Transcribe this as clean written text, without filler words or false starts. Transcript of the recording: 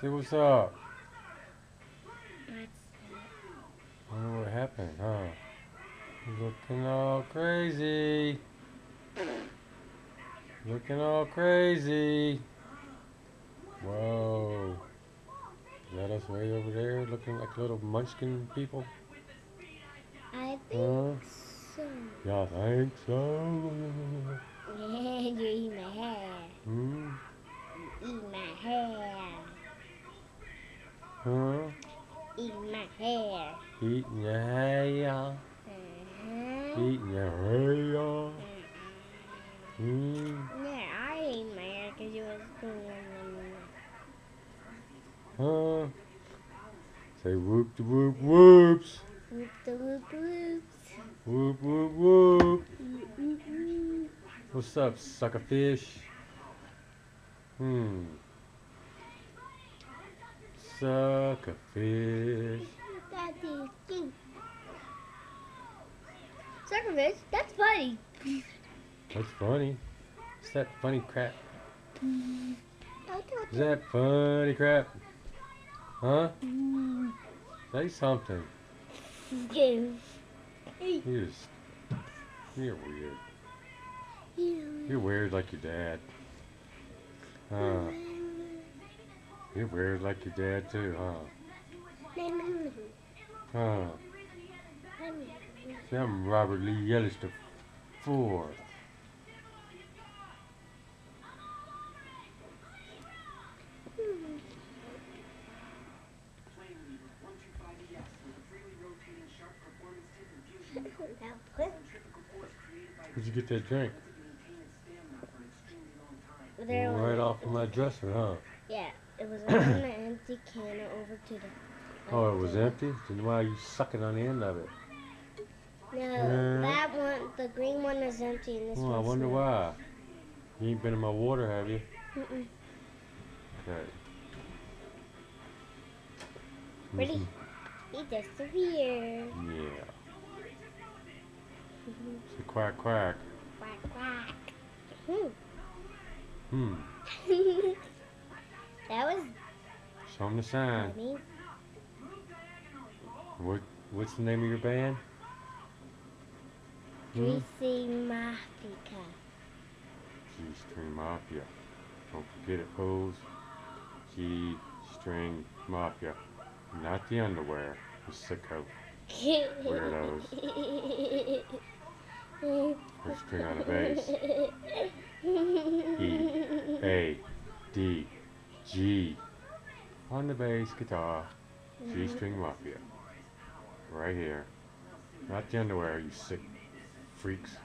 See what's up. What's I wonder what happened, huh? Looking all crazy. Looking all crazy. Whoa. Is that us way over there looking like little munchkin people? I Huh? think so. Y'all think so? Yeah, you eat my hair. Hmm? You eat my hair. Huh? Eat my hair. Eating your hair. Uh-huh. Eating your hair. Mm-mm. Hmm? Yeah, I ate my hair because it was cool. Huh? Say whoop de whoop whoops. Whoop the whoop whoops. Whoop whoop whoop. Mm-mm-mm. What's up, sucker fish? Hmm. Sucker fish. Daddy, king. Suckerfish, that's funny. That's funny. Is that funny crap? Don't do Is that funny crap? Huh? it. Say something. Two. You're just, you're weird. You're weird like your dad. You're weird like your dad too, huh? Huh? See, I'm Robert Lee Ellis the fourth. Where'd you get that drink? Right off of my dresser, huh? Yeah, it was on the empty can over to the. Oh, it was empty? Then why are you sucking on the end of it? No, that one, the green one is empty and this Oh, I one's wonder not. why. You ain't been in my water, have you? Mm-mm. Okay. Ready? He disappeared. Yeah. It's a quack quack. Quack, quack. Hmm. That was Show 'em the sign. funny. What's the name of your band? Greasy Mafia. G-String Mafia. Don't forget it, fools. G-String Mafia. Not the underwear. The sicko. Weirdos. Or string on a bass. E, A, D, G. On the bass guitar. G-String Mafia. Right here. Not the underwear, you sick freaks.